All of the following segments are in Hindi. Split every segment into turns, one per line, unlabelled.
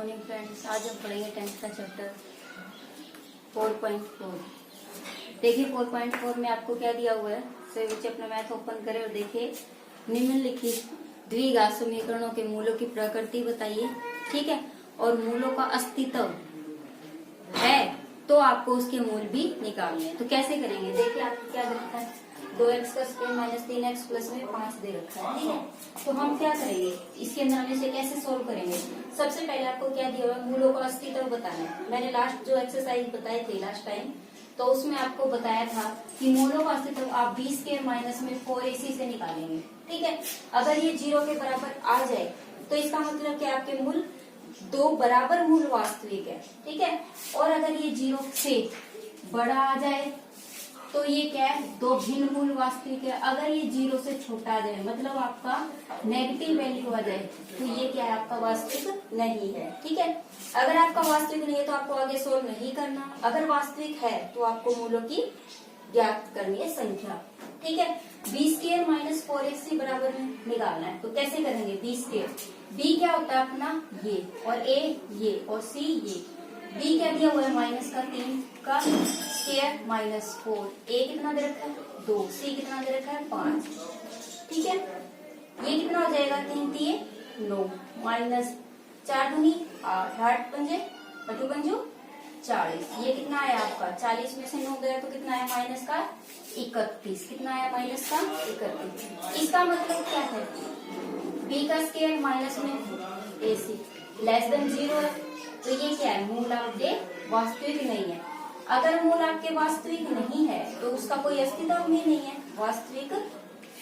Morning friends. आज हम पढ़ेंगे 10th का चैप्टर 4.4। देखिए 4.4 में आपको क्या दिया हुआ है। सभी बच्चे अपना मैथ ओपन करें और देखिए निम्नलिखित द्विघात समीकरणों के मूलों की प्रकृति बताइए, ठीक है, और मूलों का अस्तित्व है तो आपको उसके मूल भी निकालने हैं। तो कैसे करेंगे, देखिए आपको क्या दे रखा है, 2x का स्क्वायर माइनस 3x प्लस में 5 दे रखा है, ठीक है। तो हम क्या करेंगे, इसके अंदर हम इसे कैसे सोल्व करेंगे। सबसे पहले आपको क्या दिया हुआ है, मूलों का अस्तित्व बताना है। मैंने लास्ट जो एक्सरसाइज बताई थी लास्ट टाइम, तो उसमें आपको बताया था कि मूलों का अस्तित्व आप b स्क्वायर माइनस में 4ac से निकालेंगे, ठीक है। अगर ये 0 के बराबर आ जाए तो इसका मतलब क्या, आपके मूल दो बराबर मूल वास्तविक है, ठीक है। और अगर ये 0 से बड़ा आ जाए तो ये क्या है, दो भिन्न मूल वास्तविक है। अगर ये 0 से छोटा आ जाए मतलब आपका नेगेटिव वैल्यू आ जाए तो ये क्या है, आपका वास्तविक नहीं है, ठीक है। अगर आपका वास्तविक नहीं है तो आपको आगे सोल्व नहीं करना। अगर वास्तविक है तो आपको मूलों की ज्ञात करनी है संख्या, ठीक है। b स्क्वायर माइनस 4ac बराबर में निकालना है। तो कैसे करेंगे, b स्क्वायर, b क्या होता है अपना ये, और a ये, और c ये। b क्या दिया हुआ है, माइनस का 3 का स्क्वायर माइनस 4, a कितना दे रखा है 2, c कितना दे रखा है 5, ठीक है। ये कितना हो जाएगा, 3 3 9 माइनस 4 दूनी 8, 8 पंजे 40। ये कितना आया आपका, 40 में से 9 गया तो कितना आया, माइनस का 31। कितना आया, माइनस का 31। इसका मतलब क्या है, b का स्क्वायर माइनस में ac लेस देन 0 है। तो ये क्या है, मूल आपके वास्तविक नहीं है। अगर मूल आपके वास्तविक नहीं है तो उसका कोई अस्तित्व भी नहीं है। वास्तविक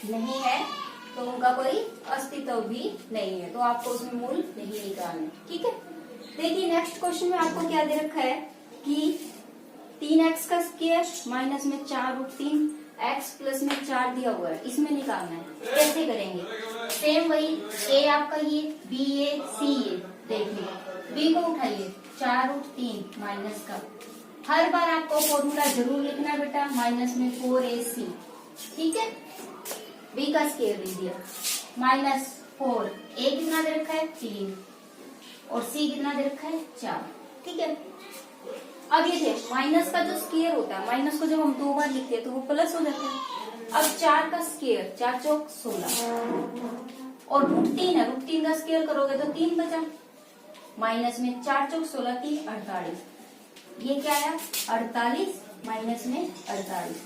नहीं है तो उनका कोई अस्तित्व भी नहीं है, तो आपको उसमें मूल नहीं निकालने, ठीक है। देखिए नेक्स्ट क्वेश्चन में आपको क्या दे रखा है कि 3x का स्क्वायर माइनस में 4√3 x प्लस में 4 दिया हुआ है, इसमें निकालना है। कैसे करेंगे, सेम वही, a आपका ये, b ये, c ये। देखिए b को उठाइए, 4√3 माइनस का, हर बार आपको फॉर्मूला जरूर लिखना है बेटा, माइनस में 4ac, ठीक है। b का स्क्वायर दे दिया माइनस 4, a कितना दे रखा है 3 और c कितना दे रखा है 4, ठीक है। अब ये थे माइनस का जो स्क्वायर होता है, माइनस को जब हम 2 बार लिखते हैं तो वो प्लस हो जाता है। अब 4 का स्क्वायर, 4 चौक 16 और √3 है, √3 का स्क्वायर करोगे तो 3 बचा, माइनस में 4 चौक 16 3 48। ये क्या है 48 माइनस में 48,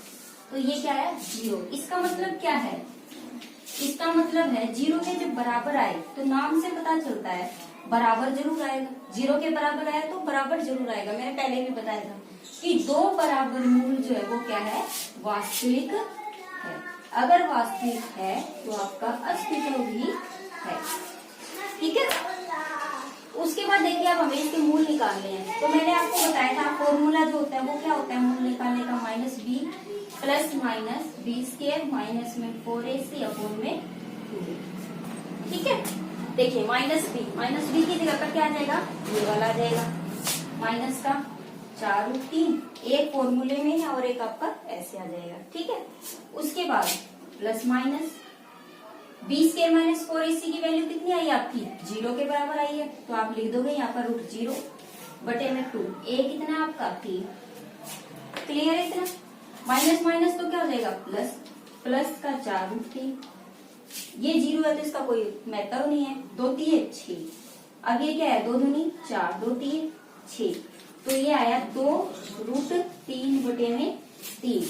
तो ये क्या है 0। इसका मतलब क्या है, इसका मतलब है 0 के जब बराबर आए तो नाम से पता चलता है बराबर जरूर आएगा। 0 के बराबर आया तो बराबर जरूर आएगा। मैंने पहले भी बताया था कि दो बराबर मूल जो है वो क्या है, वास्तविक है। अगर वास्तविक है तो आपका अस्तित्व भी है, ठीक है। उसके बाद देखिए अब हमें इसके मूल निकालने हैं। तो मैंने आपको बताया था फॉर्मूला जो होता है वो क्या होता है मूल निकालने का, minus b plus minus b square minus में 4ac अपॉन में 2, ठीक है। देखिए माइनस b की जगह पर क्या आ जाएगा, ये वाला आ जाएगा, माइनस का 4√3, एक फॉर्मूले में है और एक आपका ऐसे आ जाएगा, ठीक है। उसके बाद plus minus b square minus 4ac की वैल्यू कितनी आई आपकी, 0 के बराबर आई है, तो आप लिख दोगे यहाँ पर √0 बटे में 2, a कितना आपका 3, क्लियर है इतना। माइनस माइनस तो क्या हो जाएगा प्लस, प्लस का 4√3, ये 0 है तो इसका कोई महत्व नहीं है, 2 3 6। अब ये क्या है, 2 दूनी 4 2 3 6, तो ये आया 2√3 बटे में 3,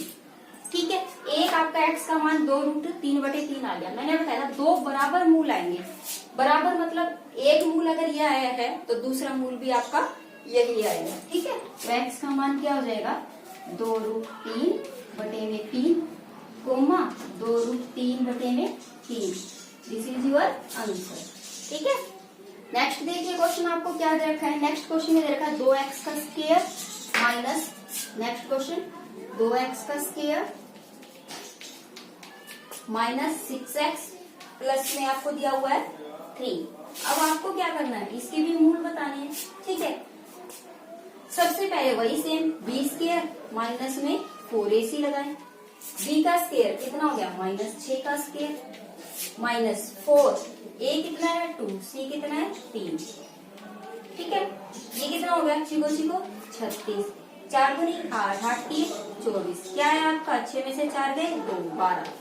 ठीक है। एक आपका x का मान 2√3 बटे 3 आ गया। मैंने बताया था दो बराबर मूल आएंगे, बराबर मतलब एक मूल अगर ये आया है तो दूसरा मूल भी आपका यही आएगा, ठीक है। तो x का मान क्या हो जाएगा 2√3 बटे में 3 कोमा 2√3 बटे में 3, दिस इज योर आंसर, ठीक है। नेक्स्ट देखिए क्वेश्चन आपको क्या दे रखा है। नेक्स्ट क्वेश्चन में दे रखा है 2x का square minus, next question 2x का स्क्वायर माइनस 6x प्लस में आपको दिया हुआ है 3। अब आपको क्या करना है, इसके भी मूल बताने हैं, ठीक है। सबसे पहले वही सेम b स्क्वायर माइनस में 4ac लगाए, b का स्क्वायर कितना हो गया माइनस 6 का स्क्वायर माइनस 4, a कितना है 2, c कितना है 3, ठीक है, ये कितना हो गया, छिको छिको 36, 4 दूनी 8, 8 3 24, क्या है आपका 6 में से 4 गए 2, 12,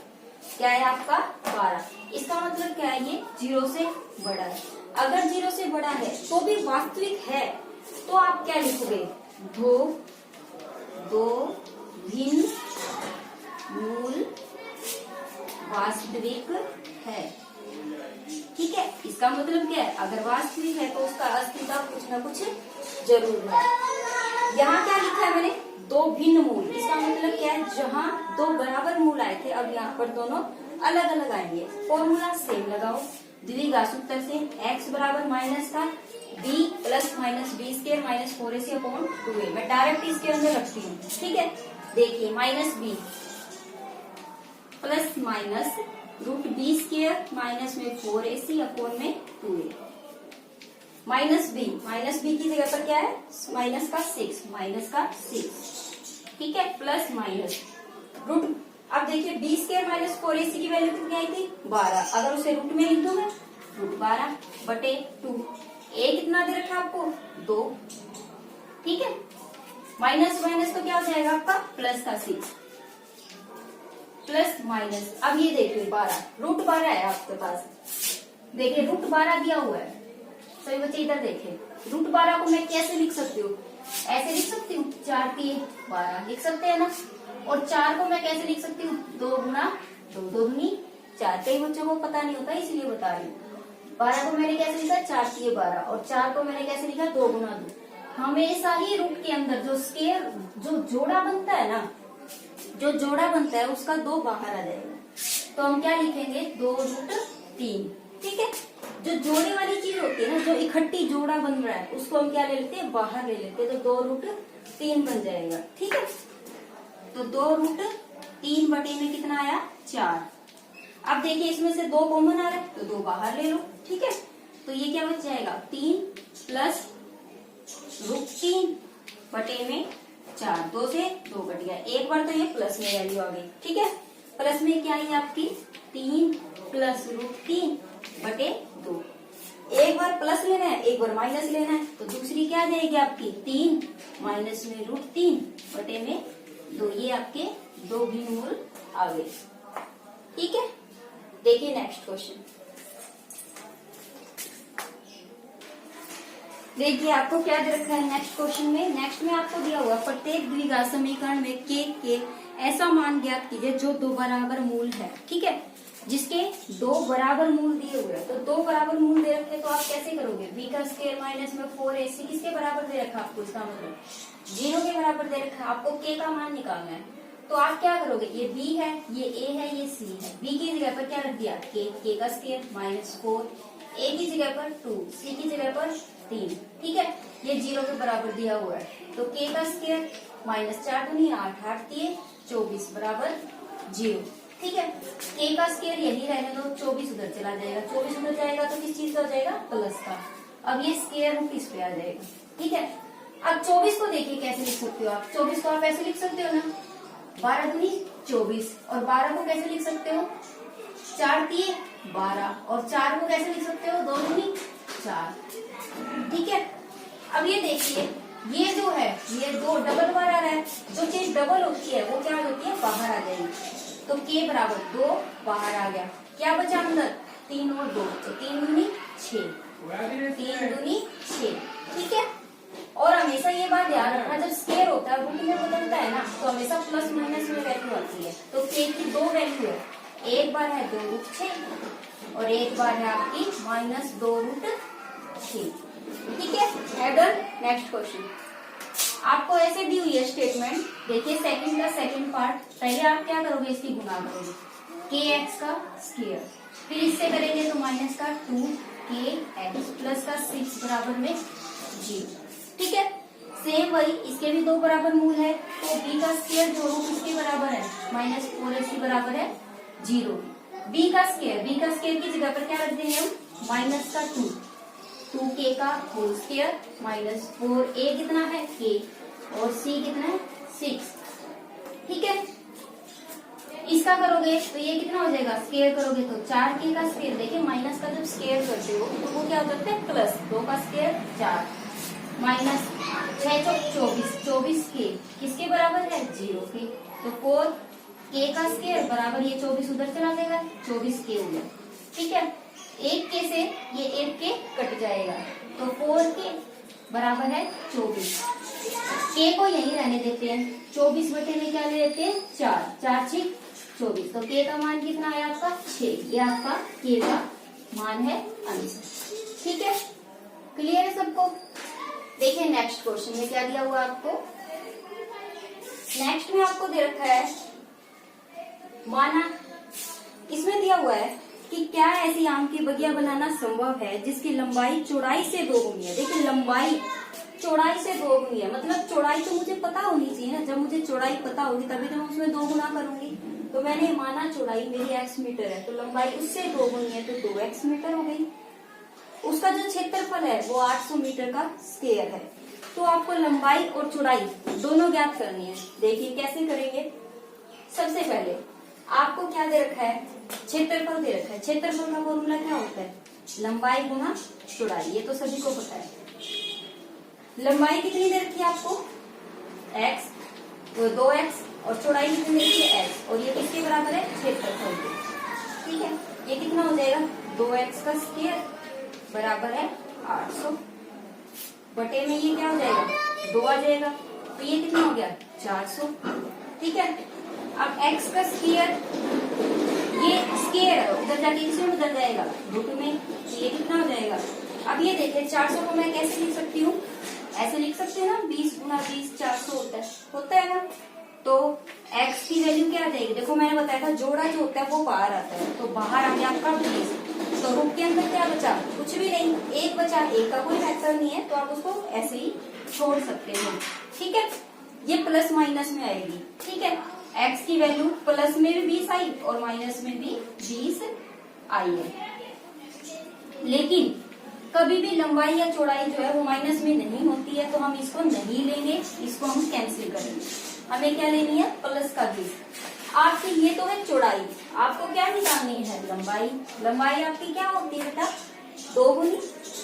क्या है आपका 12। इसका मतलब क्या है, ये 0 से बड़ा है। अगर 0 से बड़ा है तो भी वास्तविक है, तो आप क्या लिखोगे, दो भिन्न मूल वास्तविक है। ठीक है, इसका मतलब क्या है, अगर वास्तविक है तो उसका अस्तित्व कुछ ना कुछ जरूर है। यहाँ क्या लिखा है मैंने, दो भिन्न मूल, इसका मतलब क्या है, जहाँ दो बराबर मूल आए थे अब यहाँ पर दोनों अलग अलग आएंगे। फॉर्मूला सेम लगाओ, द्विघात सूत्र से x बराबर माइनस का b plus minus b square minus 4ac upon 2a, मैं डायरेक्ट इसके अंदर रखती हूँ। ठीक है, देखिए minus b plus minus root b square minus में 4ac अपॉन में 2a, माइनस बी की जगह पर क्या है, माइनस का 6, ठीक है, प्लस माइनस रूट, अब देखिए बी स्क्वायर माइनस 4ac की वैल्यू कितनी आई थी 12, अगर उसे रूट में लिख दूं मैं रूट 12 बटे 2, a कितना दे रखा आपको 2, ठीक है, माइनस माइनस तो क्या हो जाएगा आपका प्लस का 6 प्लस माइनस, अब ये देखिए 12 रूट 12 है आपके पास, देखिए रूट 12 दिया हुआ है। सभी बच्चे इधर देखें, रूट 12 को मैं कैसे लिख सकती हूँ, ऐसे लिख सकती हूँ 4 3 12 लिख सकते हैं ना, और 4 को मैं कैसे लिख सकती हूँ 2 गुना 2 दूनी 4, कई बच्चों को पता नहीं होता इसलिए बता रही हूँ। 12 को मैंने कैसे लिखा 4 3 12, और 4 को मैंने कैसे लिखा 2 गुना 2। हमेशा ही रूट के अंदर जो स्क्वायर जो जोड़ा बनता है ना, जो जोड़ा बनता है उसका 2 बाहर आ जाएगा, तो हम क्या लिखेंगे 2 रूट 3, ठीक है। जो जोड़े वाली चीज होती है ना, जो इकट्ठी जोड़ा बन रहा है उसको हम क्या ले लेते हैं बाहर ले लेते हैं, तो 2 रूट 3 बन जाएगा, ठीक है। तो 2 रूट 3 बटे में कितना आया 4। अब देखिए इसमें से 2 कॉमन आ रहा है तो 2 बाहर ले लो, ठीक है। तो ये क्या बच जाएगा 3 प्लस रूट 3 बटे में 4, 2 से 2 कट गया, एक बार तो ये प्लस में वैल्यू आ गई, ठीक है। प्लस में क्या आई आपकी 3 प्लस रूट 3 बटे 2, एक बार प्लस लेना है एक बार माइनस लेना है, तो दूसरी क्या आ जाएगी आपकी 3 माइनस में रूट 3 बटे में 2, ये आपके 2 भी मूल आ गए, ठीक है। देखिए नेक्स्ट क्वेश्चन, देखिए आपको क्या दे रखा है नेक्स्ट क्वेश्चन में। नेक्स्ट में आपको दिया हुआ प्रत्येक द्विघात समीकरण में के ऐसा मान ज्ञात कीजिए जो 2 बराबर मूल है, ठीक है, जिसके 2 बराबर मूल दिए हुए हैं। तो 2 बराबर मूल दे रखे तो आप कैसे करोगे, b का स्क्वायर माइनस में 4ac किसके बराबर दे रखा आपको, इसका मतलब 0 के बराबर दे रखा, आपको k का मान निकालना है। तो आप क्या करोगे, ये b है ये a है ये c है, b की जगह पर क्या रख दिया k का स्क्वायर माइनस 4, a की जगह पर 2, c की जगह पर 3, ठीक है, ये 0 के बराबर दिया हुआ है। तो k का स्क्वायर माइनस 4 दूनी 8, 8 3 24 बराबर 0, ठीक है। k का स्क्वायर यही रहने दो, 24 उधर चला जाएगा, 24 उधर जाएगा तो किस चीज का हो जाएगा प्लस का, अब ये स्क्वायर रूट इस पे आ जाएगा, ठीक है। अब 24 को देखिए कैसे लिख सकते हो आप, 24 को आप ऐसे लिख सकते हो ना 12 दूनी 24, और 12 को कैसे लिख सकते हो 4 3 12, और 4 को कैसे लिख सकते हो 2 दूनी 4, ठीक है। अब ये देखिए ये जो है ये 2 डबल बार आ रहा है, जो चीज डबल होती है वो क्या होती है बाहर आ जाएगी, तो k बराबर 2 बाहर आ गया, क्या बचा अंदर 3 और 2, तो 3 दूनी 6, 3 दूनी 6, ठीक है। और हमेशा ये बात ध्यान रखना, जब स्क्वायर होता है रूट में बदलता है ना तो हमेशा प्लस माइनस में वैल्यू आती है। तो k की 2 वैल्यू है, एक बार है 2 रूट 6 और एक बार है आपकी माइनस 2 रूट 6, ठीक है। डन। नेक्स्ट क्वेश्चन आपको ऐसे दी हुई है स्टेटमेंट, देखिए सेकंड का सेकंड पार्ट, पहले आप क्या करोगे इसकी गुणा करोगे kx का स्क्वायर, फिर इससे करेंगे तो माइनस का 2kx प्लस का 6 बराबर में 0, ठीक है। सेम वही इसके भी 2 बराबर मूल है, तो b का स्क्वायर जो रूट इसके बराबर है माइनस 4ac बराबर है 0, b का स्क्वायर की जगह पर क्या रख देंगे हम माइनस का 2k का होल स्क्वायर माइनस 4a कितना है k और c कितना है 6, ठीक है। इसका करोगे तो ये कितना हो जाएगा, स्क्वायर करोगे तो 4k का स्क्वायर, देखिए माइनस का जब स्क्वायर करते हो तो वो क्या हो जाता है प्लस, 2 का स्क्वायर 4, माइनस 6 चौक 24, 24 के किसके बराबर है 0 के। तो 4 के का स्क्वायर बराबर ये 24 उधर चला जाएगा 24 के हो गया। ठीक है, 1 के से ये 1 के कट जाएगा तो 4 के बराबर है 24। के को यही रहने देते हैं, 24 बटे में क्या ले लेते हैं 4, 4 6 24। तो के का मान कितना है आपका 6, ये आपका के का मान है आंसर। ठीक है, क्लियर है सबको। देखिए नेक्स्ट क्वेश्चन में क्या दिया हुआ आपको। नेक्स्ट में आपको दे रखा है माना, इसमें दिया हुआ है कि क्या ऐसी आम की बगिया बनाना संभव है जिसकी लंबाई चौड़ाई से 2 गुनी है। देखिए लंबाई चौड़ाई से 2 गुनी है, मतलब चौड़ाई तो मुझे पता होनी चाहिए ना, जब मुझे चौड़ाई पता होगी तभी तो मैं उसमें 2 गुना करूंगी। तो मैंने माना चौड़ाई मेरी x मीटर है तो लंबाई उससे 2 गुनी है तो 2x मीटर हो गई। उसका जो क्षेत्रफल है वो 800 मीटर का स्क्वायर है। तो आपको लंबाई और चौड़ाई दोनों ज्ञात करनी है। देखिए कैसे करेंगे। सबसे पहले आपको क्या दे रखा है, क्षेत्रफल दे रखा है। क्षेत्रफल का फॉर्मूला क्या होता है, लंबाई गुना चौड़ाई, ये तो सभी को पता है। लंबाई कितनी दे रखी है आपको x, तो 2x, और चौड़ाई कितनी दे रखी है x, और ये किसके बराबर है क्षेत्रफल के। ठीक है, ये कितना हो जाएगा 2x का स्क्वायर बराबर है 800 बटे में ये क्या हो जाएगा 2 आ जाएगा तो ये कितना हो गया 400। ठीक है, अब x का स्क्वायर, ये स्क्वायर उधर जाके इसमें बदल जाएगा रूट में, तो ये कितना हो जाएगा। अब ये देखिए 400 को मैं कैसे लिख सकती हूँ, ऐसे लिख सकते हैं ना 20 गुना 20 400 होता है ना। तो x की वैल्यू क्या आ जाएगी, देखो मैंने बताया था जोड़ा जो होता है वो बाहर आता है, तो बाहर आ गया आपका 20। तो रूट के अंदर क्या बचा, कुछ भी नहीं, 1 बचा, 1 का कोई फैक्टर नहीं है तो आप उसको ऐसे ही छोड़ सकते हो। ठीक है, ये प्लस माइनस में आएगी। ठीक है, x की वैल्यू प्लस में भी 20 आई और माइनस में भी 20 आई है। लेकिन कभी भी लंबाई या चौड़ाई जो है वो माइनस में नहीं होती है तो हम इसको नहीं लेंगे, इसको हम कैंसिल करेंगे। हमें क्या लेनी है प्लस का 20। आपकी ये तो है चौड़ाई, आपको क्या निकालनी है लंबाई। लंबाई आपकी क्या होती है बेटा 2 गुनी,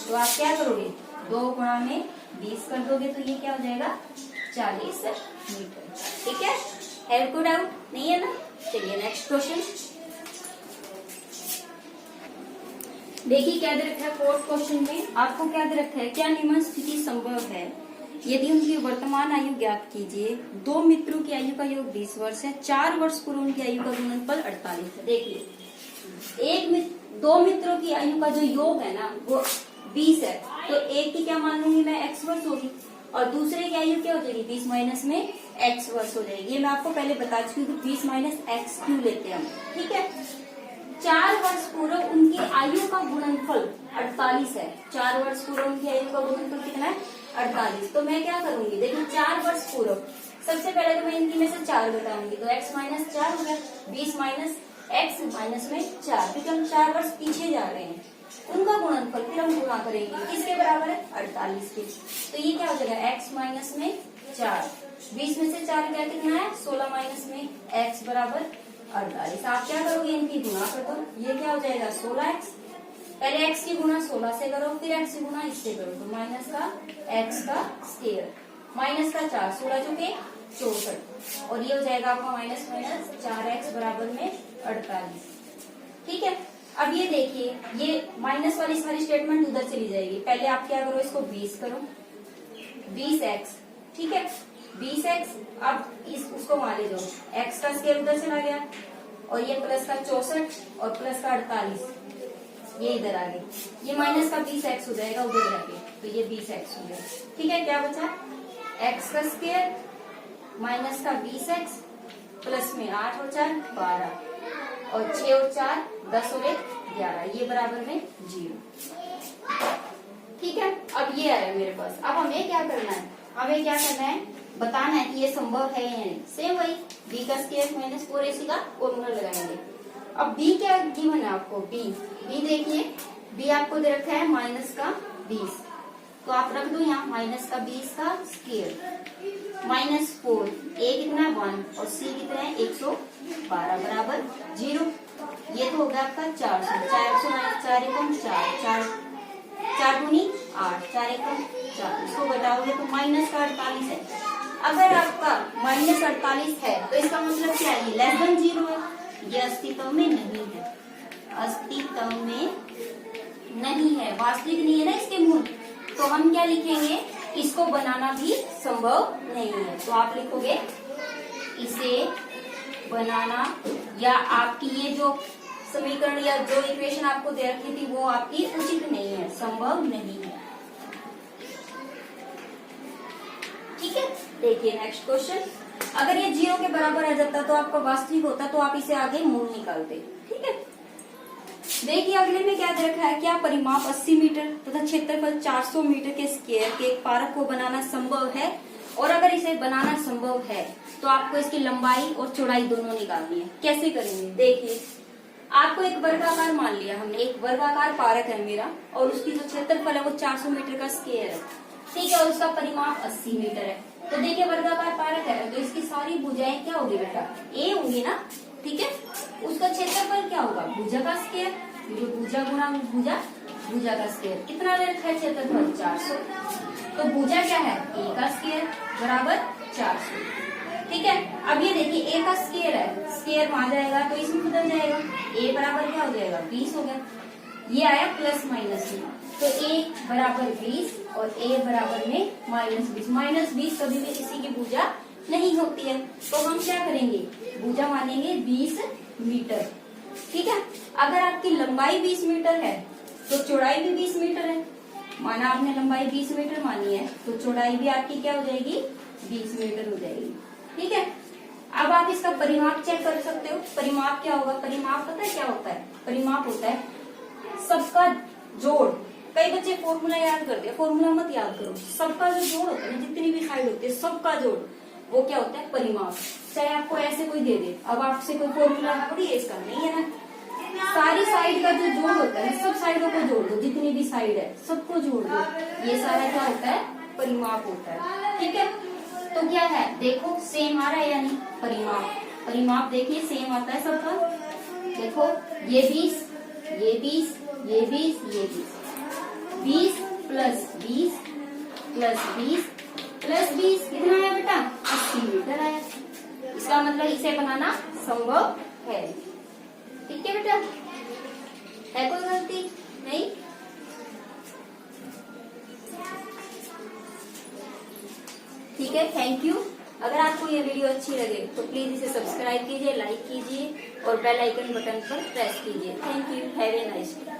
तो आप क्या करोगे 2 गुणा में 20 कर दोगे तो ये क्या हो जाएगा 40 मीटर। ठीक है, हैव कोई डाउट नहीं है ना। चलिए नेक्स्ट क्वेश्चन देखिए क्या दे रखा है। फोर्थ क्वेश्चन में आपको क्या दे रखा है, क्या निम्न स्थिति संभव है यदि उनकी वर्तमान आयु ज्ञात कीजिए। 2 मित्रों की आयु का योग 20 वर्ष है, 4 वर्ष पूर्व उनकी आयु का गुणनफल 48 है। देखिए 2 मित्रों की आयु का जो योग है ना वो 20 है, तो एक की क्या मान लूंगी मैं x वर्ष होगी और दूसरे की आयु क्या हो जाएगी 20 माइनस में x वर्ष हो जाएगी। ये मैं आपको पहले बता चुकी हूँ 20 माइनस x क्यों लेते हैं हम। ठीक है, 4 वर्ष पूर्व उनकी आयु का गुणनफल 48 है। 4 वर्ष पूर्व उनकी आयु का गुणनफल कितना है 48। तो मैं क्या करूंगी, देखिए 4 वर्ष पूर्व सबसे पहले तो मैं इनकी में से 4 बताऊंगी तो x माइनस 4 हो गया, 20 माइनस x माइनस में 4, क्योंकि हम 4 वर्ष पीछे जा रहे हैं। उनका गुणनफल फिर हम गुणा करेंगे किसके बराबर है 48 के, तो ये क्या हो जाएगा x माइनस में 4, 20 में से 4 क्या कितना है 16 माइनस में x बराबर 48। आप क्या करोगे इनकी गुणा कर दो, ये क्या हो जाएगा 16x, पहले x की गुणा 16 से करो फिर x की गुणा इससे करो तो माइनस का x का स्क्वायर माइनस का 4 16 चुके 64 और ये हो जाएगा आपका माइनस माइनस 4x बराबर में 48। ठीक है, अब ये देखिए ये माइनस वाली सारी स्टेटमेंट उधर चली जाएगी। पहले आप क्या करो इसको 20 करो 20x। ठीक है 20x, अब उसको मान ले जाओ x का स्क्वायर उधर चला गया और ये प्लस का 64 और प्लस का 48 ये इधर आ गए, ये माइनस का 20x हो जाएगा उधर जाके तो ये 20x हो गया। ठीक है, क्या बचा x का स्क्वायर माइनस का 20x प्लस में 8 और 4 12 और 6 और 4 10 और 1 11, ये बराबर में 0। ठीक है, अब ये आया मेरे पास। अब हमें क्या करना है, हमें क्या करना है बताना है कि ये संभव है या नहीं। सेम वही b का स्क्वायर माइनस 4ac का फॉर्मूला लगाएंगे। अब b क्या गिवन है आपको, b देखिए b आपको दे रखा है माइनस का 20, तो आप रख दो यहाँ माइनस का 20 का स्क्वायर माइनस 4, a कितना है 1 और c कितना है 112 बराबर 0। ये तो होगा आपका 400, 4 4 4 4 दूनी 8, 4 1 4, इसको घटाओगे तो माइनस का 48 है। अगर आपका माइनस 48 है तो इसका मतलब क्या है, लेस देन 0 है, ये अस्तित्व में नहीं है, अस्तित्व में नहीं है, वास्तविक नहीं है ना इसके मूल। तो हम क्या लिखेंगे, इसको बनाना भी संभव नहीं है। तो आप लिखोगे इसे बनाना, या आपकी ये जो समीकरण या जो इक्वेशन आपको दे रखी थी वो आपकी उचित नहीं है, संभव नहीं है। ठीक है, देखिए नेक्स्ट क्वेश्चन। अगर ये 0 के बराबर आ जाता तो आपका वास्तविक होता, तो आप इसे आगे मूल निकालते। ठीक है, देखिए अगले में क्या दे रखा है, क्या परिमाप 80 मीटर तथा क्षेत्रफल 400 मीटर के स्क्वायर के एक पारक को बनाना संभव है। और अगर इसे बनाना संभव है तो आपको इसकी लंबाई और चौड़ाई दोनों निकालनी है। कैसे करेंगे, देखिए आपको एक वर्गाकार मान लिया हमने, एक वर्गाकार पारक है मेरा, और उसकी जो क्षेत्रफल है वो 400 मीटर का स्क्वायर है। ठीक है, और उसका परिमाप 80 मीटर है। तो देखिए वर्गाकार पारक है तो इसकी सारी भुजाएं क्या होगी बेटा, ए होंगी ना। ठीक है, उसका क्षेत्रफल क्या होगा, भुजा का स्क्वायर, जो भुजा गुणा भुजा, भुजा का स्क्वायर। कितना दे रखा है क्षेत्रफल, 400। तो भुजा क्या है, ए का स्क्वायर बराबर 400। ठीक है, अब ये देखिए ए का स्क्वायर है, स्क्वायर वहां जाएगा तो इसमें बदल जाएगा, ए बराबर क्या हो जाएगा, 20 हो गया। ये आया प्लस माइनस में, तो ए बराबर 20 और ए बराबर में -20। -20 कभी भी किसी की भुजा नहीं होती है, तो हम क्या करेंगे, भुजा मानेंगे 20 मीटर। ठीक है, अगर आपकी लंबाई 20 मीटर है तो चौड़ाई भी 20 मीटर है। माना आपने लंबाई 20 मीटर मानी है तो चौड़ाई भी आपकी क्या हो जाएगी, 20 मीटर हो जाएगी। ठीक है, अब आप इसका परिमाप चेक कर सकते हो। परिमाप क्या होगा, परिमाप पता है क्या होता है, परिमाप होता है सबका जोड़। कई बच्चे फॉर्मूला याद करते हैं, फॉर्मूला मत याद करो, सबका जो जोड़ होता है, जितनी भी साइड होती है सबका जोड़, वो क्या होता है, परिमाप। चाहे आपको ऐसे कोई दे दे, अब आपसे कोई फॉर्मूला थोड़ी है इसका, नहीं है ना। सारी साइड का जो जोड़ होता है, सब साइडों को जोड़ दो, जितनी भी साइड है सबको जोड़ दो, ये सारा क्या होता है, परिमाप होता है। ठीक है, तो क्या है, देखो सेम आ रहा है या नहीं, परिमाप। परिमाप देखिए सेम आता है सबका। देखो ये 20, ये 20, ये 20, ये 20, 20 प्लस 20 प्लस 20 प्लस 20 कितना आया बेटा, 80 मीटर आया। इसका मतलब इसे बनाना संभव है। ठीक है बेटा, है कोई गलती नहीं। ठीक है, थैंक यू। अगर आपको ये वीडियो अच्छी लगे तो प्लीज इसे सब्सक्राइब कीजिए, लाइक कीजिए और बेल आइकन बटन पर प्रेस कीजिए। Thank you, have a nice day.